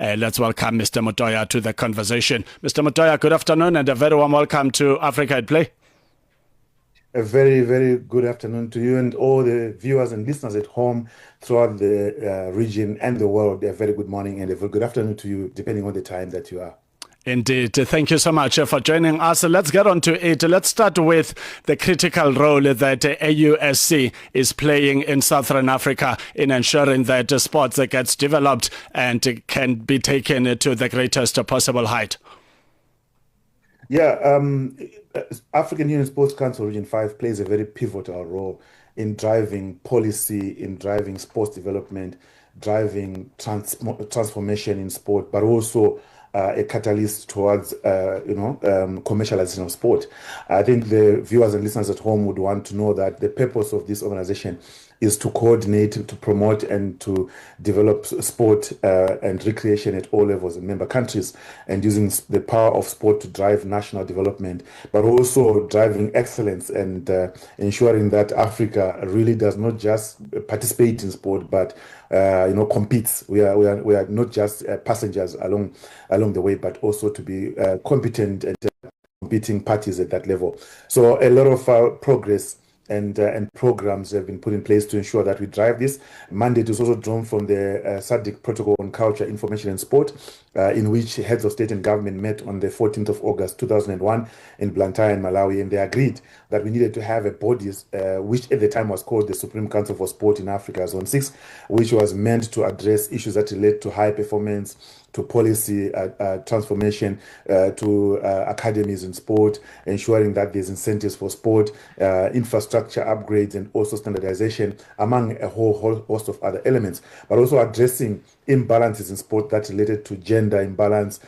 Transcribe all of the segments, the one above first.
Let's welcome Mr. Mutoya to the conversation. Mr. Mutoya, good afternoon and a very warm welcome to Africa at Play. A very, very good afternoon to you and all the viewers and listeners at home throughout the region and the world. A very good morning and a very good afternoon to you, depending on the time that you are. Indeed. Thank you so much for joining us. Let's get on to it. Let's start with the critical role that AUSC is playing in Southern Africa in ensuring that sports gets developed and can be taken to the greatest possible height. Yeah, African Union Sports Council Region 5 plays a very pivotal role in driving policy, in driving sports development, driving transformation in sport, but also a catalyst towards, commercialization of sport. I think the viewers and listeners at home would want to know that the purpose of this organization is to coordinate, to promote, and to develop sport and recreation at all levels in member countries, and using the power of sport to drive national development, but also driving excellence and ensuring that Africa really does not just participate in sport, but competes. We are not just passengers along the way, but also to be competent and competing parties at that level. So a lot of progress and programs have been put in place to ensure that we drive this. Mandate is also drawn from the SADC Protocol on Culture, Information and Sport, in which heads of state and government met on the 14th of August 2001 in Blantyre in Malawi, and they agreed that we needed to have a body which at the time was called the Supreme Council for Sport in Africa, Zone 6, which was meant to address issues that relate to high performance, to policy transformation, to academies in sport, ensuring that there's incentives for sport, infrastructure upgrades, and also standardization, among a whole host of other elements, but also addressing imbalances in sport that related to gender imbalance,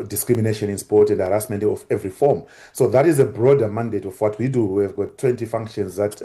discrimination in sport and harassment of every form. So that is a broader mandate of what we do. We've got 20 functions that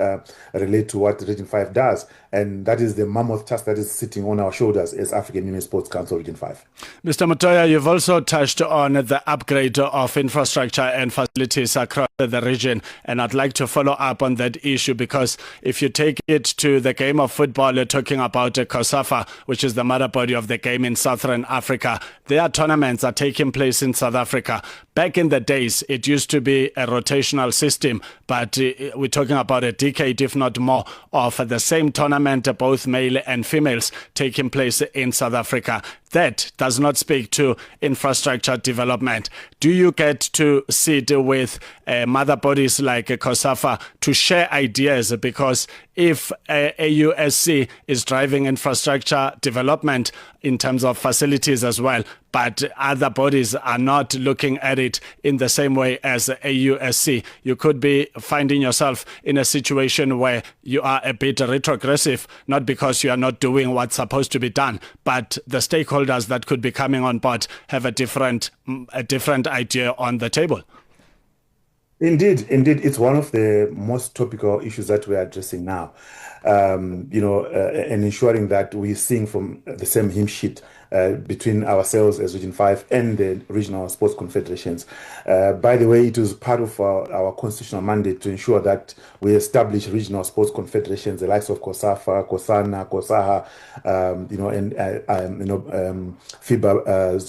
relate to what Region 5 does, and that is the mammoth task that is sitting on our shoulders as African Union Sports Council Region 5. Mr. Mutoya, you've also touched on the upgrade of infrastructure and facilities across the region, and I'd like to follow up on that issue, because if you take it to the game of football, you're talking about COSAFA, which is the mother body of the game in Southern Africa. Their tournaments are taking place in South Africa. Back in the days, it used to be a rotational system, but we're talking about a decade, if not more, of the same tournament, both male and females, taking place in South Africa. That does not speak to infrastructure development. Do you get to sit with mother bodies like COSAFA to share ideas? Because if AUSC is driving infrastructure development in terms of facilities as well, but other bodies are not looking at it in the same way as AUSC, you could be finding yourself in a situation where you are a bit retrogressive, not because you are not doing what's supposed to be done, but the stakeholders that could be coming on board have a different idea on the table. Indeed, it's one of the most topical issues that we are addressing now, and ensuring that we sing from the same hymn sheet between ourselves as Region 5 and the regional sports confederations. By the way, it is part of our constitutional mandate to ensure that we establish regional sports confederations, the likes of COSAFA, COSANA, COSAHA, FIBA,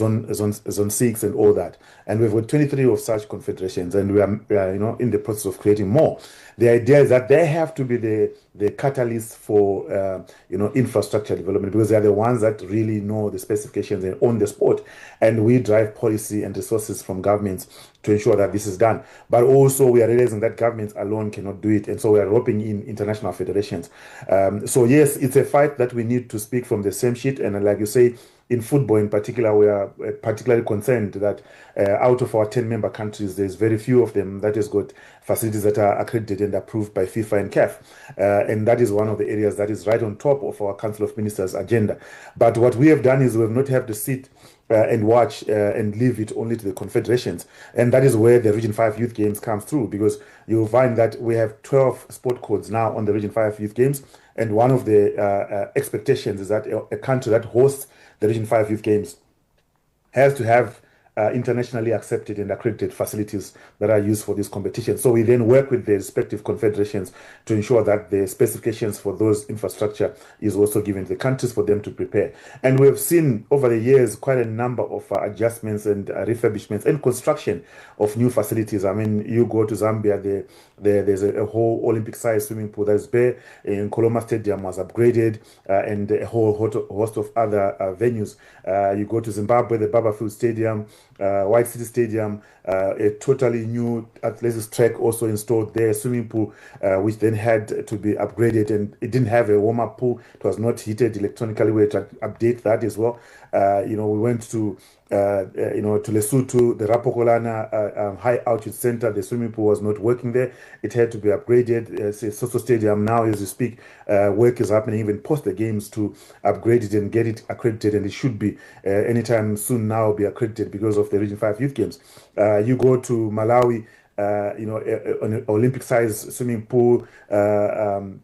Zone 6 and all that. And we've got 23 of such confederations, and we are in the process of creating more. The idea is that they have to be the catalyst for infrastructure development, because they are the ones that really know the specifications and own the sport, and we drive policy and resources from governments to ensure that this is done. But also we are realizing that governments alone cannot do it, and so we are roping in international federations. So yes, it's a fight that we need to speak from the same sheet, and like you say, in football in particular, we are particularly concerned that out of our 10 member countries, there's very few of them that has got facilities that are accredited and approved by FIFA and CAF. And that is one of the areas that is right on top of our Council of Ministers agenda. But what we have done is we have not have to sit and watch and leave it only to the confederations. And that is where the Region 5 Youth Games comes through, because you'll find that we have 12 sport codes now on the Region 5 Youth Games. And one of the expectations is that a country that hosts the Region 5 Youth Games has to have internationally accepted and accredited facilities that are used for this competition. So we then work with the respective confederations to ensure that the specifications for those infrastructure is also given to the countries for them to prepare. And we have seen over the years quite a number of adjustments and refurbishments and construction of new facilities. I mean, you go to Zambia, there's a whole Olympic-sized swimming pool that is there. In Koloma Stadium was upgraded, and a whole host of other venues. You go to Zimbabwe, the Babafield Stadium, White City Stadium, a totally new athletics track also installed there, swimming pool, which then had to be upgraded, and it didn't have a warm-up pool. It was not heated electronically. We had to update that as well. We went to to Lesotho, the Rapokolana High Altitude Center. The swimming pool was not working there. It had to be upgraded. Soso Stadium now, as we speak, work is happening even post the games to upgrade it and get it accredited, and it should be anytime soon now be accredited because of the Region 5 Youth Games. You go to Malawi, an Olympic-sized swimming pool, an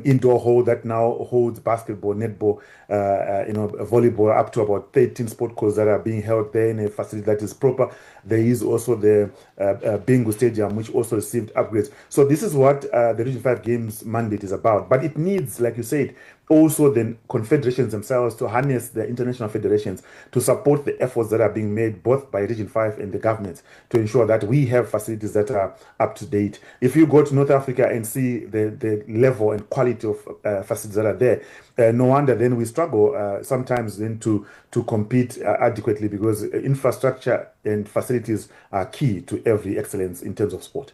indoor hall that now holds basketball, netball, volleyball, up to about 13 sport courts that are being held there in a facility that is proper. There is also the Bingu Stadium, which also received upgrades. So this is what the Region 5 Games mandate is about. But it needs, like you said, also the confederations themselves to harness the international federations to support the efforts that are being made both by Region 5 and the governments to ensure that we have facilities that are up to date. If you go to North Africa and see the level and quality of facilities that are there, no wonder then we struggle sometimes then to compete adequately, because infrastructure and facilities are key to every excellence in terms of sport.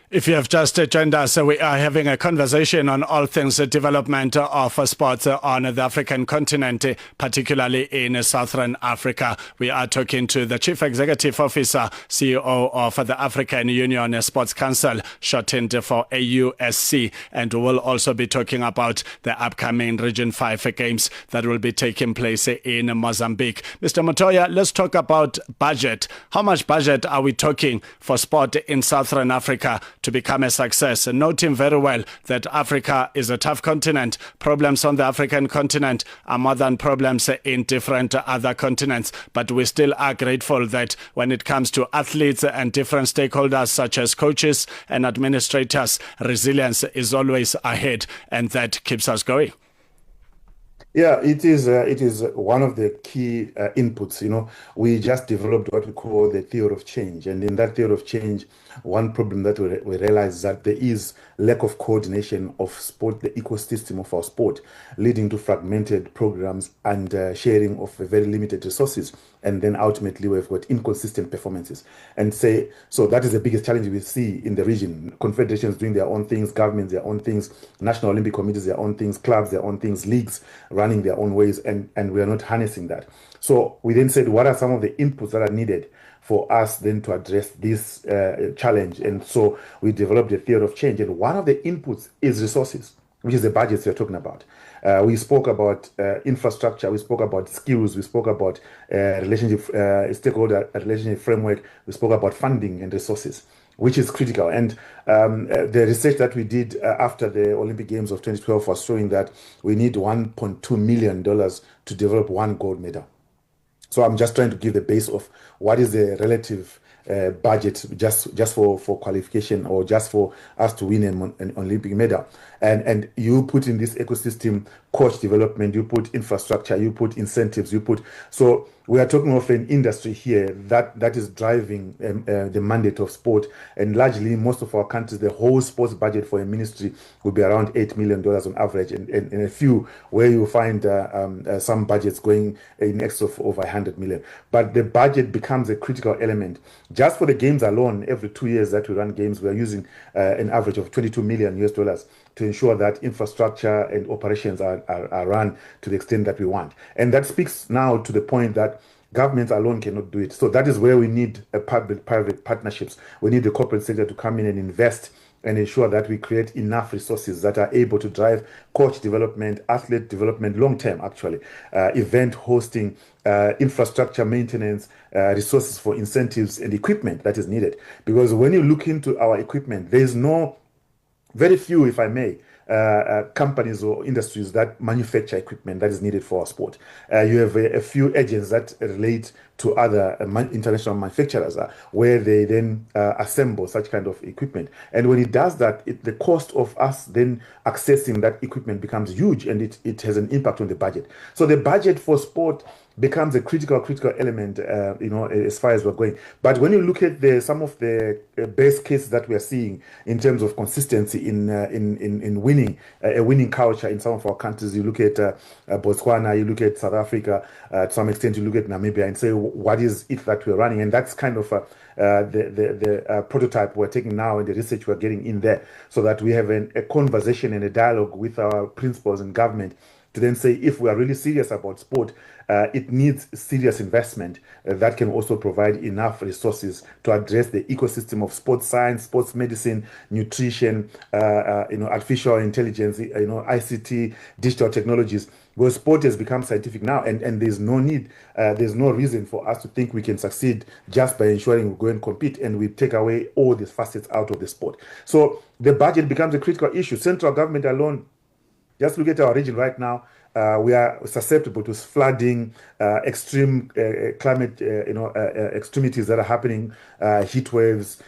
If you have just joined us, we are having a conversation on all things development of sports on the African continent, particularly in Southern Africa. We are talking to the Chief Executive Officer, CEO of the African Union Sports Council, shortened for AUSC, and we will also be talking about the upcoming Region 5 Games that will be taking place in Mozambique. Mr. Mutoya, let's talk about budget. How much budget are we talking for sport in Southern Africa to become a success? And noting very well that Africa is a tough continent. Problems on the African continent are more than problems in different other continents. But we still are grateful that when it comes to athletes and different stakeholders such as coaches and administrators, resilience is always ahead, and that keeps us going. Yeah, it is one of the key inputs. We just developed what we call the theory of change. And in that theory of change, one problem that we realize is that there is lack of coordination of sport, the ecosystem of our sport, leading to fragmented programs and sharing of very limited resources. And then ultimately we've got inconsistent performances. And so that is the biggest challenge we see in the region. Confederations doing their own things, governments their own things, national Olympic committees their own things, clubs their own things, leagues running their own ways, and we are not harnessing that. So we then said, what are some of the inputs that are needed for us then to address this challenge? And so we developed a theory of change. And one of the inputs is resources, which is the budgets we're talking about. We spoke about infrastructure, we spoke about skills, we spoke about stakeholder relationship framework, we spoke about funding and resources, which is critical. And the research that we did after the Olympic Games of 2012 was showing that we need $1.2 million to develop one gold medal. So I'm just trying to give the base of what is the relative budget just for qualification, or just for us to win an Olympic medal. And you put in this ecosystem coach development, you put infrastructure, you put incentives, so we are talking of an industry here that is driving the mandate of sport. And largely, most of our countries, the whole sports budget for a ministry will be around $8 million on average, and a few where you find some budgets going in excess of over 100 million. But the budget becomes a critical element. Just for the games alone, every 2 years that we run games, we are using an average of $22 million to ensure that infrastructure and operations are run to the extent that we want. And that speaks now to the point that governments alone cannot do it. So that is where we need public-private partnerships. We need the corporate sector to come in and invest and ensure that we create enough resources that are able to drive coach development, athlete development, long-term actually, event hosting, infrastructure maintenance, resources for incentives and equipment that is needed. Because when you look into our equipment, there is very few, if I may, companies or industries that manufacture equipment that is needed for our sport. You have a few agents that relate to other international manufacturers where they then assemble such kind of equipment. And when it does that, the cost of us then accessing that equipment becomes huge, and it has an impact on the budget. So the budget for sport becomes a critical element, as far as we're going. But when you look at some of the best cases that we are seeing in terms of consistency in winning, a winning culture in some of our countries, you look at Botswana, you look at South Africa, to some extent you look at Namibia, and say, what is it that we're running? And that's kind of the prototype we're taking now and the research we're getting in there, so that we have a conversation and a dialogue with our principals and government to then say, if we are really serious about sport, it needs serious investment that can also provide enough resources to address the ecosystem of sports science, sports medicine, nutrition, artificial intelligence, ICT, digital technologies. Because sport has become scientific now, and there's no need, there's no reason for us to think we can succeed just by ensuring we go and compete and we take away all these facets out of the sport. So the budget becomes a critical issue. Central government alone, just look at our region right now. We are susceptible to flooding, extreme climate, extremities that are happening, heat waves,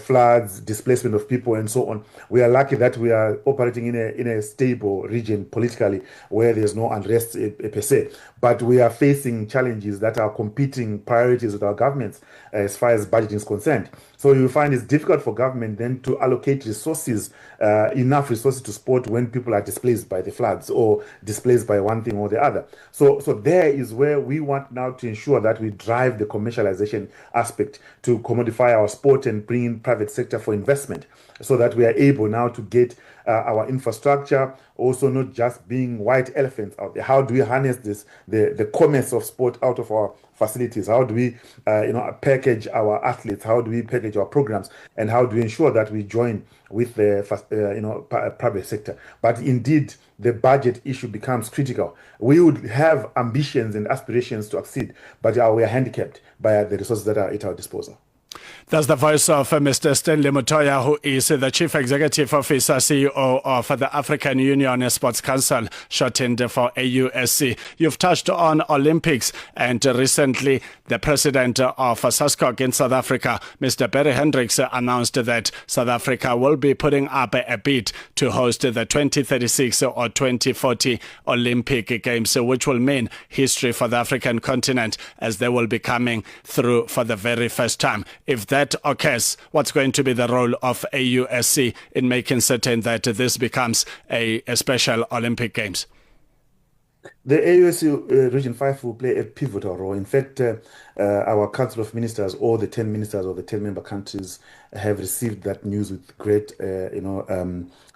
floods, displacement of people, and so on. We are lucky that we are operating in a stable region politically, where there's no unrest per se. But we are facing challenges that are competing priorities with our governments as far as budgeting is concerned. So you find it's difficult for government then to allocate resources, enough resources to sport when people are displaced by the floods or displaced by one thing or the other. So there is where we want now to ensure that we drive the commercialization aspect to commodify our sport and bring in private sector for investment, so that we are able now to get our infrastructure also not just being white elephants out there. How do we harness the commerce of sport out of our facilities? How do we package our athletes? How do we package our programs? And how do we ensure that we join with the private sector? But indeed, the budget issue becomes critical. We would have ambitions and aspirations to succeed, but we are handicapped by the resources that are at our disposal. That's the voice of Mr. Stanley Mutoya, who is the Chief Executive Officer, CEO of the African Union Sports Council, shortened for AUSC. You've touched on Olympics, and recently the president of SASCOC in South Africa, Mr. Barry Hendricks, announced that South Africa will be putting up a bid to host the 2036 or 2040 Olympic Games, which will mean history for the African continent, as they will be coming through for the very first time. If that occurs, what's going to be the role of AUSC in making certain that this becomes a special Olympic Games? The AUSC Region 5 will play a pivotal role. In fact, our Council of Ministers, all the 10 ministers of the 10 member countries, have received that news with great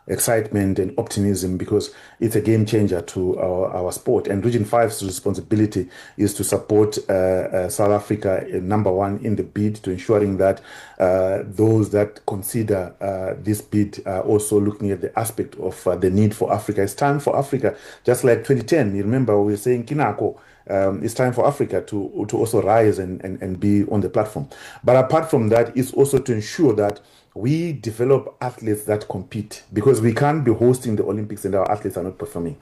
excitement and optimism, because it's a game changer to our sport. And Region 5's responsibility is to support South Africa, number one, in the bid, to ensuring that those that consider this bid are also looking at the aspect of the need for Africa. It's time for Africa, just like 2010. You remember we were saying Kinako. It's time for Africa to also rise and be on the platform. But apart from that, it's also to ensure that we develop athletes that compete, because we can't be hosting the Olympics and our athletes are not performing.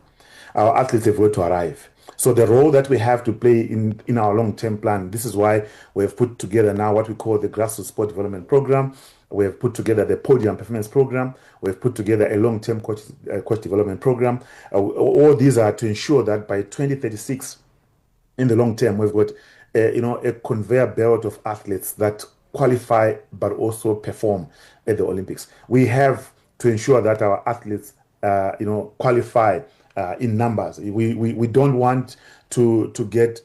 Our athletes have got to arrive. So the role that we have to play in our long-term plan, this is why we have put together now what we call the Grassroots Sport Development Program. We have put together the Podium Performance Program. We have put together a long-term coach development program. All these are to ensure that by 2036, in the long term, we've got a conveyor belt of athletes that qualify but also perform at the Olympics. We have to ensure that our athletes qualify in numbers. We don't want to get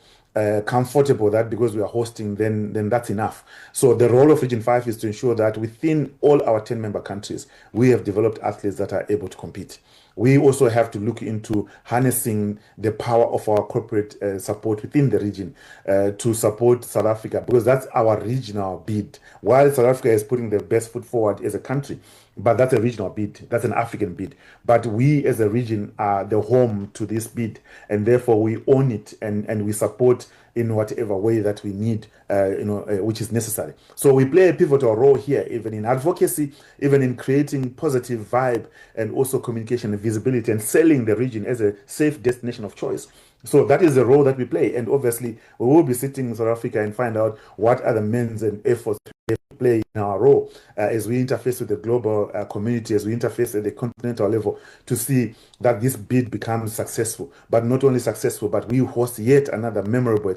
comfortable that because we are hosting, then that's enough. So the role of Region 5 is to ensure that within all our 10 member countries, we have developed athletes that are able to compete. we also have to look into harnessing the power of our corporate support within the region to support South Africa, because that's our regional bid. While South Africa is putting the best foot forward as a country, but that's a regional bid, that's an African bid. But we as a region are the home to this bid, and therefore we own it, and we support in whatever way that we need, which is necessary. So we play a pivotal role here, even in advocacy, even in creating positive vibe, and also communication and visibility, and selling the region as a safe destination of choice. So that is the role that we play. And obviously, we will be sitting in South Africa and find out what are the means and efforts we play in our role as we interface with the global community, as we interface at the continental level, to see that this bid becomes successful. But not only successful, but we host yet another memorable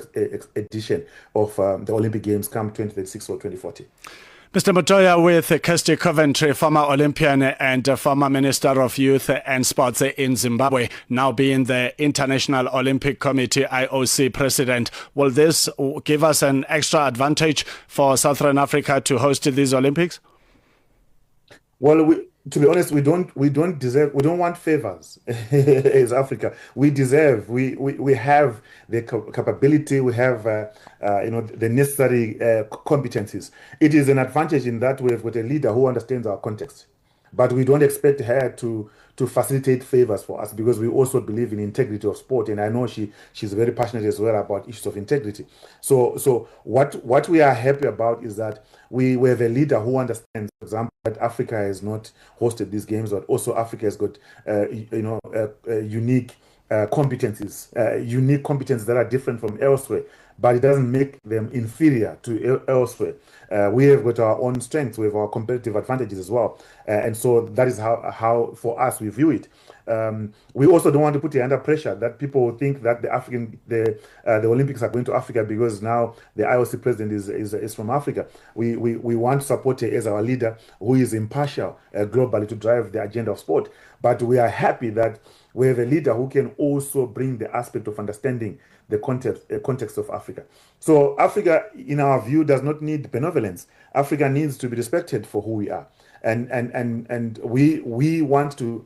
edition of the Olympic Games come 2036 or 2040. Mr. Mutoya with Kirsty Coventry, former Olympian and former Minister of Youth and Sports in Zimbabwe, now being the International Olympic Committee IOC president. Will this give us an extra advantage for Southern Africa to host these Olympics? Well, to be honest, we don't want favors as Africa. We have the capability, we have the necessary competencies. It is an advantage in that we've got a leader who understands our context, but we don't expect her to facilitate favors for us, because we also believe in integrity of sport, and I know she's very passionate as well about issues of integrity. So what we are happy about is that we have a leader who understands, for example, that Africa has not hosted these games, but also Africa has got unique competencies that are different from elsewhere, but it doesn't make them inferior to elsewhere. We have got our own strengths, we have our competitive advantages as well, and so that is how for us we view it. We also don't want to put it under pressure that people think that the Olympics are going to Africa because now the IOC president is from Africa. We want to support her as our leader, who is impartial globally to drive the agenda of sport. But we are happy that we have a leader who can also bring the aspect of understanding the context of Africa. So Africa, in our view, does not need benevolence. Africa needs to be respected for who we are. And we want to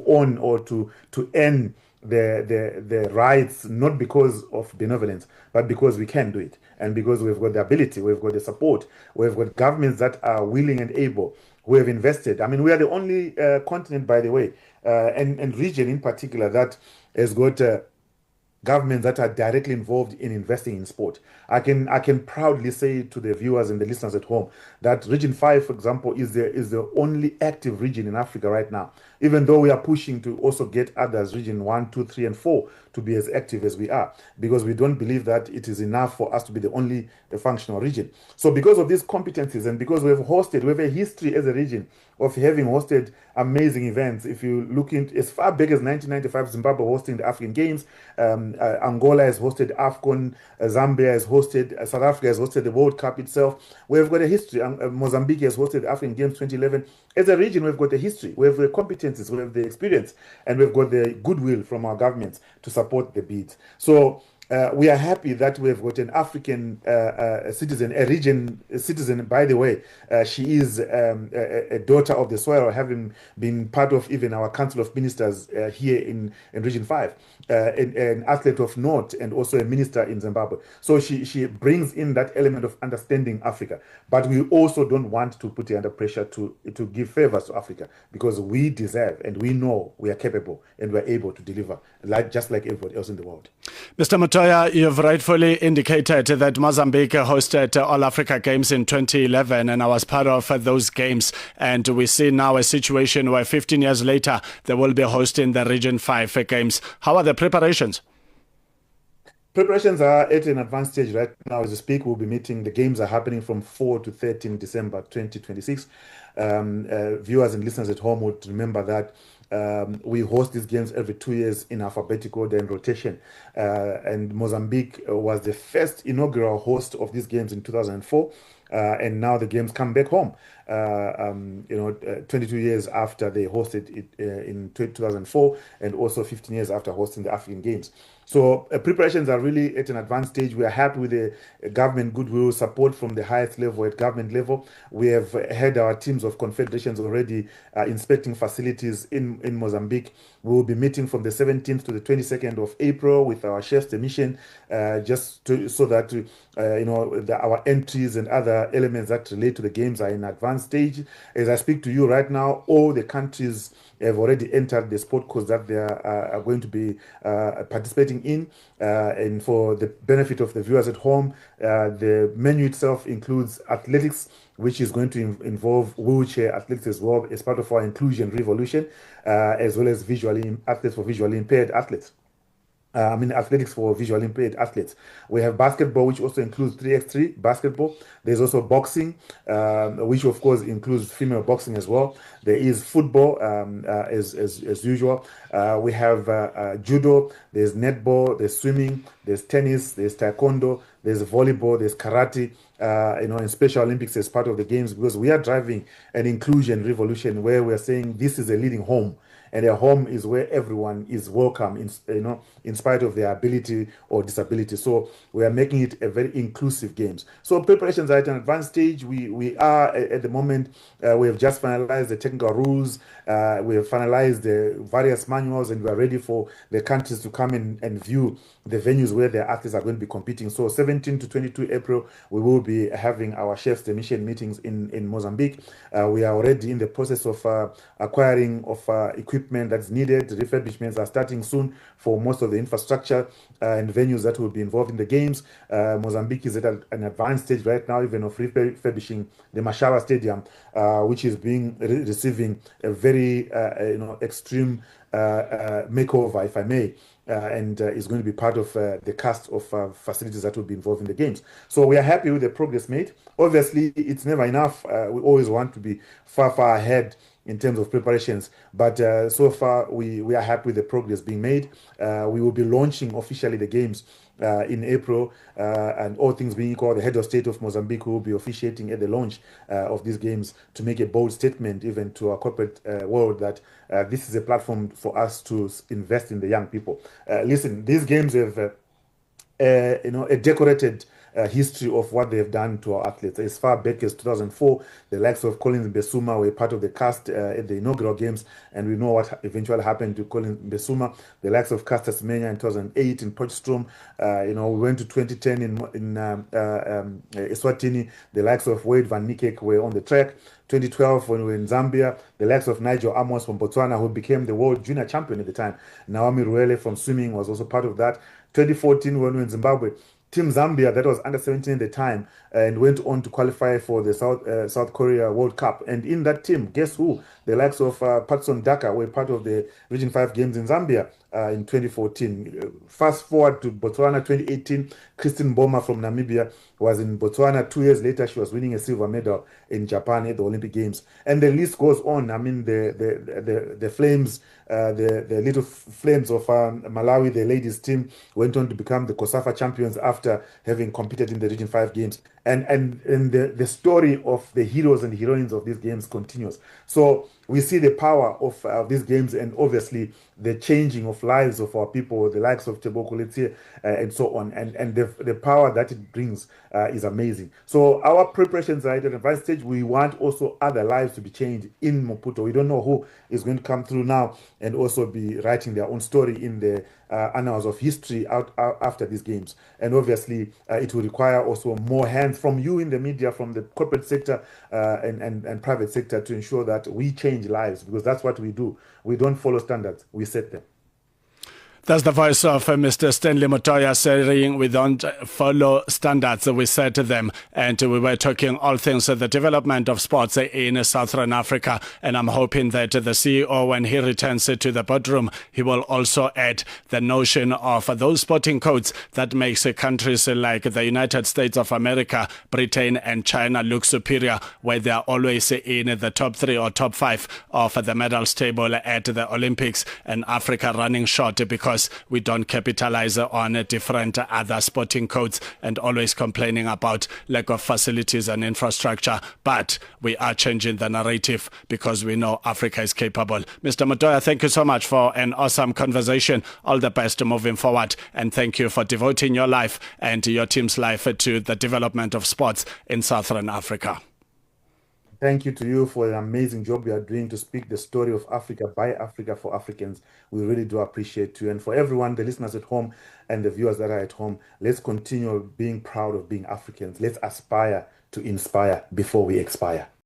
own or to earn the rights, not because of benevolence, but because we can do it, and because we've got the ability, we've got the support, we've got governments that are willing and able, who have invested. I mean, we are the only continent, by the way, and region in particular, that has got governments that are directly involved in investing in sport. I can proudly say to the viewers and the listeners at home that Region 5, for example, is the only active region in Africa right now, even though we are pushing to also get others, Region 1, 2, 3, and 4, to be as active as we are, because we don't believe that it is enough for us to be the only functional region. So because of these competencies, and because we have a history as a region of having hosted amazing events. If you look into as far back as 1995, Zimbabwe hosting the African Games, Angola has hosted AFCON, Zambia has hosted, South Africa has hosted the World Cup itself. We've got a history. Mozambique has hosted the African Games 2011. As a region, we've got a history, we have the competencies, we have the experience, and we've got the goodwill from our governments to support the bids. So we are happy that we have got an African citizen, a region citizen, by the way. She is a daughter of the soil, having been part of even our Council of Ministers here in Region 5, an athlete of note, and also a minister in Zimbabwe. So she brings in that element of understanding Africa. But we also don't want to put her under pressure to give favors to Africa, because we deserve, and we know we are capable, and we're able to deliver, just like everybody else in the world. Mr. Mutoya, you've rightfully indicated that Mozambique hosted All Africa Games in 2011, and I was part of those games. And we see now a situation where 15 years later, they will be hosting the Region 5 Games. How are the preparations? Preparations are at an advanced stage right now. As we speak, we'll be meeting. The games are happening from 4 to 13 December 2026. Viewers and listeners at home would remember that we host these games every 2 years in alphabetical order and rotation. And Mozambique was the first inaugural host of these games in 2004. and now the games come back home. 22 years after they hosted it in 2004, and also 15 years after hosting the African Games. So preparations are really at an advanced stage. We are happy with the government goodwill support from the highest level at government level. We have had our teams of confederations already inspecting facilities in Mozambique. We will be meeting from the 17th to the 22nd of April with our chefs de mission, so that our entries and other elements that relate to the games are in advanced stage. As I speak to you right now, all the countries have already entered the sport course that they are going to be participating in. And for the benefit of the viewers at home, the menu itself includes athletics, which is going to involve wheelchair athletics as well as part of our inclusion revolution, as well as athletes for visually impaired athletes. Athletics for visually impaired athletes. We have basketball, which also includes 3x3 basketball. There's also boxing, which of course includes female boxing as well. There is football, as usual. We have judo, there's netball, there's swimming, there's tennis, there's taekwondo, there's volleyball, there's karate, and Special Olympics as part of the games, because we are driving an inclusion revolution where we're saying this is a leading home. And a home is where everyone is welcome, in spite of their ability or disability. So we are making it a very inclusive games. So preparations are at an advanced stage. We are at the moment, we have just finalized the technical rules. We have finalized the various manuals, and we are ready for the countries to come in and view the venues where their athletes are going to be competing. So 17 to 22 April, we will be having our chefs de mission meetings in Mozambique. We are already in the process of acquiring of equipment that's needed. Refurbishments are starting soon for most of the infrastructure and venues that will be involved in the games. Mozambique is at an advanced stage right now, even of refurbishing the Mashawa Stadium, which is receiving a very extreme makeover, if I may. And is going to be part of the cast of facilities that will be involved in the games. So we are happy with the progress made. Obviously, it's never enough. We always want to be far ahead in terms of preparations, but so far we are happy with the progress being made. We will be launching officially the games in April, and all things being equal, the head of state of Mozambique will be officiating at the launch of these games to make a bold statement even to our corporate world that this is a platform for us to invest in the young people. Listen, these games have a decorated history of what they've done to our athletes. As far back as 2004, the likes of Collins Mbesuma were part of the cast at the inaugural games, and we know what eventually happened to Collins Mbesuma. The likes of Caster Semenya in 2008 in Potchefstroom. We went to 2010 in Eswatini. The likes of Wade van Niekerk were on the track. 2012, when we were in Zambia, the likes of Nigel Amos from Botswana, who became the world junior champion at the time. Naomi Ruele from swimming was also part of that. 2014, when we were in Zimbabwe, Team Zambia, that was under 17 at the time, and went on to qualify for the South Korea World Cup. And in that team, guess who? The likes of Patson Daka were part of the Region 5 games in Zambia in 2014. Fast forward to Botswana 2018, Christine Boma from Namibia was in Botswana. 2 years later, she was winning a silver medal in Japan at the Olympic Games. And the list goes on. I mean, the Flames, the little Flames of Malawi, the ladies team, went on to become the COSAFA champions after having competed in the Region 5 games. And the story of the heroes and heroines of these games continues. So we see the power of these games, and obviously the changing of lives of our people, the likes of Tebogo Letsie, and so on. And the power that it brings is amazing. So our preparations are at an advanced stage. We want also other lives to be changed in Maputo. We don't know who is going to come through now and also be writing their own story in the annals of history out after these games. And obviously it will require also more hands from you in the media, from the corporate sector and private sector, to ensure that we change lives, because that's what we do. We don't follow standards, we set them. That's the voice of Mr. Stanley Mutoya saying we don't follow standards, we set them. And we were talking all things the development of sports in Southern Africa. And I'm hoping that the CEO, when he returns to the boardroom, he will also add the notion of those sporting codes that makes countries like the United States of America, Britain and China look superior, where they are always in the top 3 or top 5 of the medals table at the Olympics, and Africa running short because because we don't capitalize on different other sporting codes and always complaining about lack of facilities and infrastructure. But we are changing the narrative because we know Africa is capable. Mr. Mutoya, thank you so much for an awesome conversation. All the best moving forward. And thank you for devoting your life and your team's life to the development of sports in Southern Africa. Thank you to you for the amazing job you are doing to speak the story of Africa by Africa for Africans. We really do appreciate you. And for everyone, the listeners at home and the viewers that are at home, let's continue being proud of being Africans. Let's aspire to inspire before we expire.